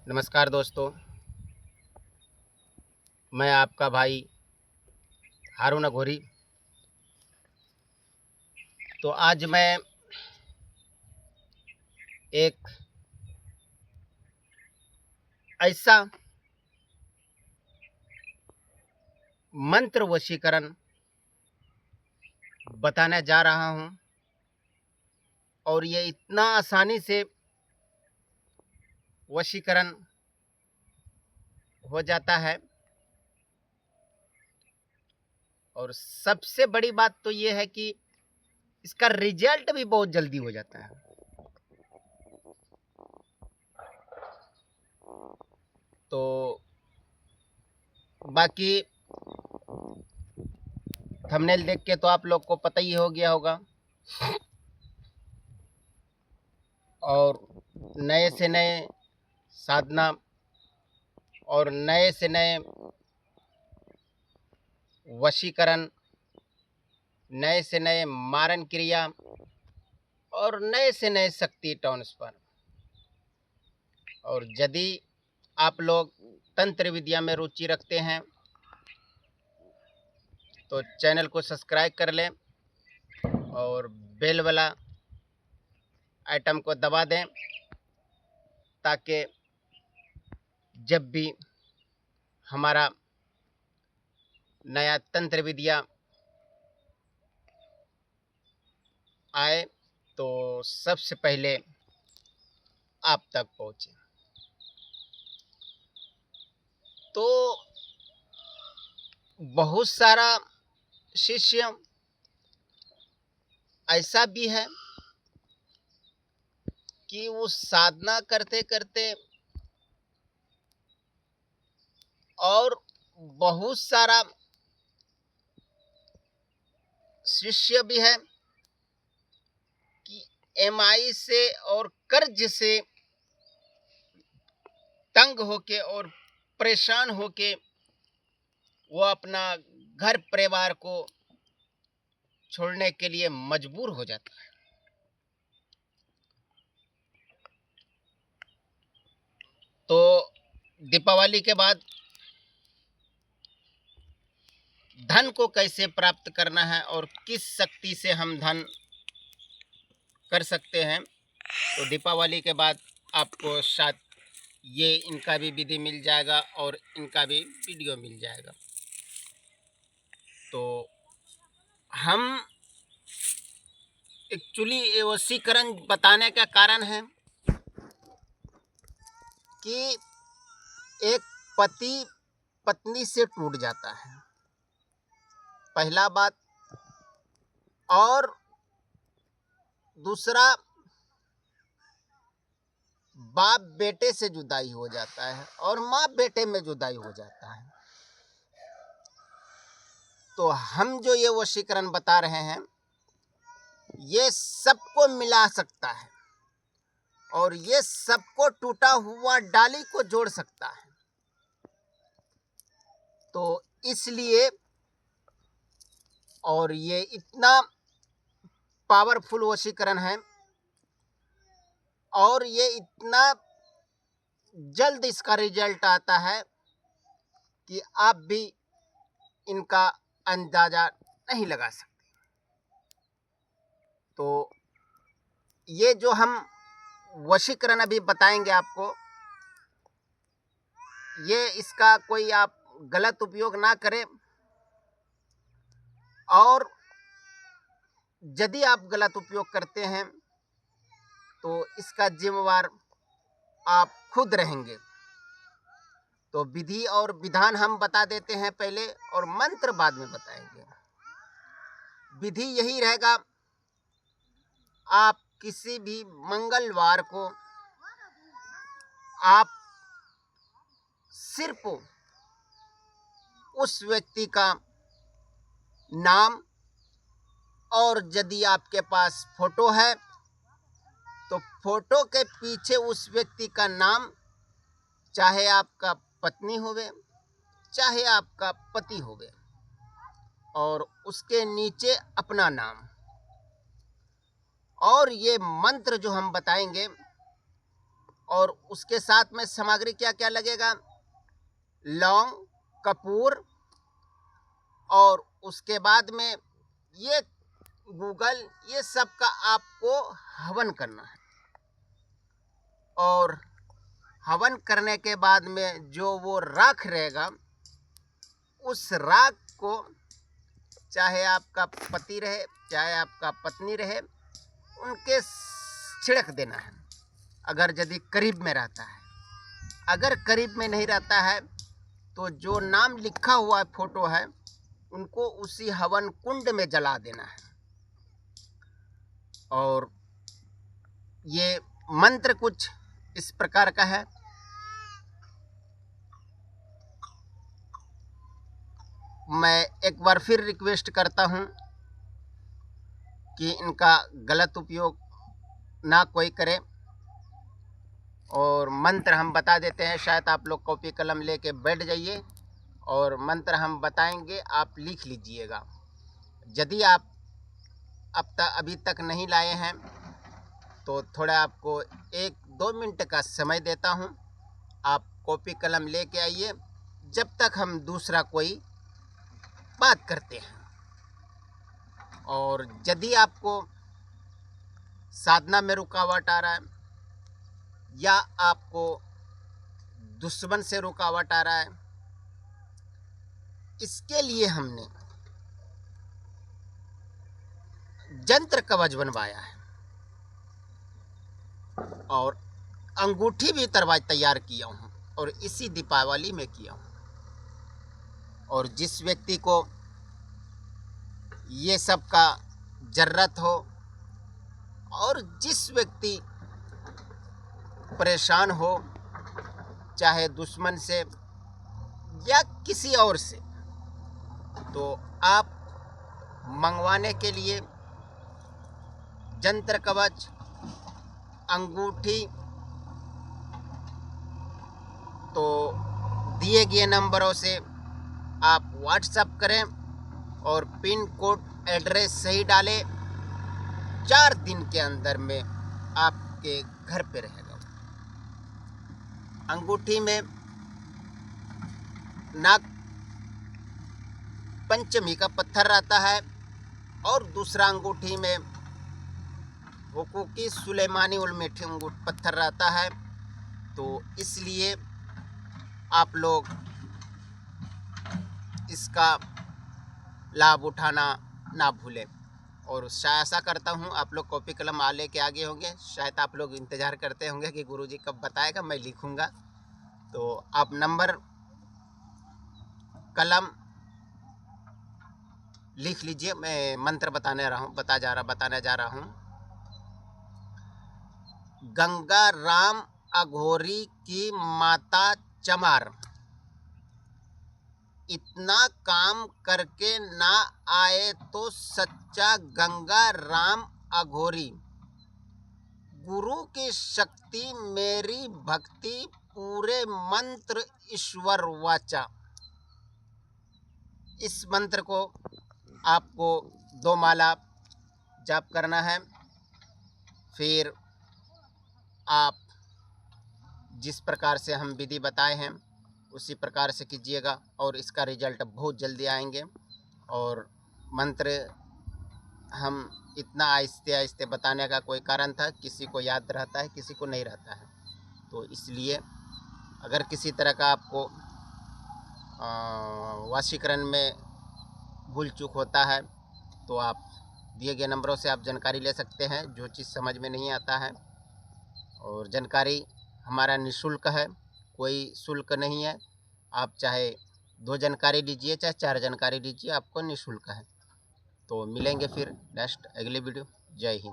नमस्कार दोस्तों, मैं आपका भाई हारून अघोरी। तो आज मैं एक ऐसा मंत्र वशीकरण बताने जा रहा हूं और ये इतना आसानी से वशीकरण हो जाता है। और सबसे बड़ी बात तो ये है कि इसका रिजल्ट भी बहुत जल्दी हो जाता है। तो बाकी थंबनेल देख के तो आप लोग को पता ही हो गया होगा। और नए से नए साधना और नए से नए वशीकरण, नए से नए मारण क्रिया और नए से नए शक्ति ट्रांसफर। और यदि आप लोग तंत्र विद्या में रुचि रखते हैं तो चैनल को सब्सक्राइब कर लें और बेल वाला आइटम को दबा दें, ताकि जब भी हमारा नया तंत्र विद्या आए तो सबसे पहले आप तक पहुंचे। तो बहुत सारा शिष्य ऐसा भी है कि वो साधना करते करते और बहुत सारा शिष्य भी है कि एमआई से और कर्ज से तंग होके और परेशान होके वो अपना घर परिवार को छोड़ने के लिए मजबूर हो जाता है। तो दीपावली के बाद धन को कैसे प्राप्त करना है और किस शक्ति से हम धन कर सकते हैं, तो दीपावली के बाद आपको शायद ये इनका भी विधि मिल जाएगा और इनका भी वीडियो मिल जाएगा। तो हम एक्चुअली ये वशीकरण बताने का कारण है कि एक पति पत्नी से टूट जाता है, पहला बात। और दूसरा, बाप बेटे से जुदाई हो जाता है और माँ बेटे में जुदाई हो जाता है। तो हम जो ये वशीकरण बता रहे हैं ये सबको मिला सकता है और ये सबको टूटा हुआ डाली को जोड़ सकता है। तो इसलिए, और ये इतना पावरफुल वशीकरण है और ये इतना जल्द इसका रिजल्ट आता है कि आप भी इनका अंदाजा नहीं लगा सकते। तो ये जो हम वशीकरण अभी बताएंगे आपको, ये इसका कोई आप गलत उपयोग ना करें। और यदि आप गलत उपयोग करते हैं तो इसका जिम्मेवार आप खुद रहेंगे। तो विधि और विधान हम बता देते हैं पहले और मंत्र बाद में बताएंगे। विधि यही रहेगा, आप किसी भी मंगलवार को आप सिर्फ उस व्यक्ति का नाम, और यदि आपके पास फोटो है तो फोटो के पीछे उस व्यक्ति का नाम, चाहे आपका पत्नी होवे चाहे आपका पति होवे, और उसके नीचे अपना नाम। और ये मंत्र जो हम बताएंगे और उसके साथ में सामग्री क्या क्या लगेगा, लौंग, कपूर, और उसके बाद में ये गूगल, ये सब का आपको हवन करना है। और हवन करने के बाद में जो वो राख रहेगा, उस राख को चाहे आपका पति रहे चाहे आपका पत्नी रहे, उनके छिड़क देना है, अगर यदि करीब में रहता है। अगर करीब में नहीं रहता है तो जो नाम लिखा हुआ फोटो है उनको उसी हवन कुंड में जला देना है। और ये मंत्र कुछ इस प्रकार का है। मैं एक बार फिर रिक्वेस्ट करता हूँ कि इनका गलत उपयोग ना कोई करे। और मंत्र हम बता देते हैं, शायद आप लोग कॉपी कलम लेके बैठ जाइए और मंत्र हम बताएंगे, आप लिख लीजिएगा। यदि आप अभी तक नहीं लाए हैं तो थोड़ा आपको 1-2 मिनट का समय देता हूं, आप कॉपी कलम लेके आइए जब तक हम दूसरा कोई बात करते हैं। और यदि आपको साधना में रुकावट आ रहा है या आपको दुश्मन से रुकावट आ रहा है, इसके लिए हमने जंत्र कवच बनवाया है और अंगूठी भी तैयार किया हूँ, और इसी दीपावली में किया हूँ। और जिस व्यक्ति को ये सब का जरूरत हो और जिस व्यक्ति परेशान हो, चाहे दुश्मन से या किसी और से, तो आप मंगवाने के लिए जंत्र कवच, अंगूठी, तो दिए गए नंबरों से आप व्हाट्सएप करें और पिन कोड एड्रेस सही डालें। 4 दिन के अंदर में आपके घर पे रहेगा। अंगूठी में नाग पंचमी का पत्थर रहता है और दूसरा अंगूठी में हुकूकी सुलेमानी उलमेठी पत्थर रहता है। तो इसलिए आप लोग इसका लाभ उठाना ना भूलें। और आशा करता हूँ आप लोग कॉपी कलम लेके आगे होंगे। शायद आप लोग इंतज़ार करते होंगे कि गुरुजी कब बताएगा, मैं लिखूँगा। तो आप नंबर कलम लिख लीजिए। मैं मंत्र बताने जा रहा हूँ। गंगा राम अघोरी की माता चमार, इतना काम करके ना आए तो सच्चा गंगा राम अघोरी। गुरु की शक्ति मेरी भक्ति, पूरे मंत्र ईश्वर वाचा। इस मंत्र को आपको 2 माला जाप करना है। फिर आप जिस प्रकार से हम विधि बताए हैं उसी प्रकार से कीजिएगा और इसका रिजल्ट बहुत जल्दी आएंगे। और मंत्र हम इतना आहिस्ते आहिस्ते बताने का कोई कारण था, किसी को याद रहता है किसी को नहीं रहता है। तो इसलिए अगर किसी तरह का आपको वाशीकरण में भूल चूक होता है तो आप दिए गए नंबरों से आप जानकारी ले सकते हैं, जो चीज़ समझ में नहीं आता है। और जानकारी हमारा निःशुल्क है, कोई शुल्क नहीं है। आप चाहे 2 जानकारी लीजिए चाहे 4 जानकारी लीजिए, आपको निःशुल्क है। तो मिलेंगे फिर नेक्स्ट अगले वीडियो। जय हिंद।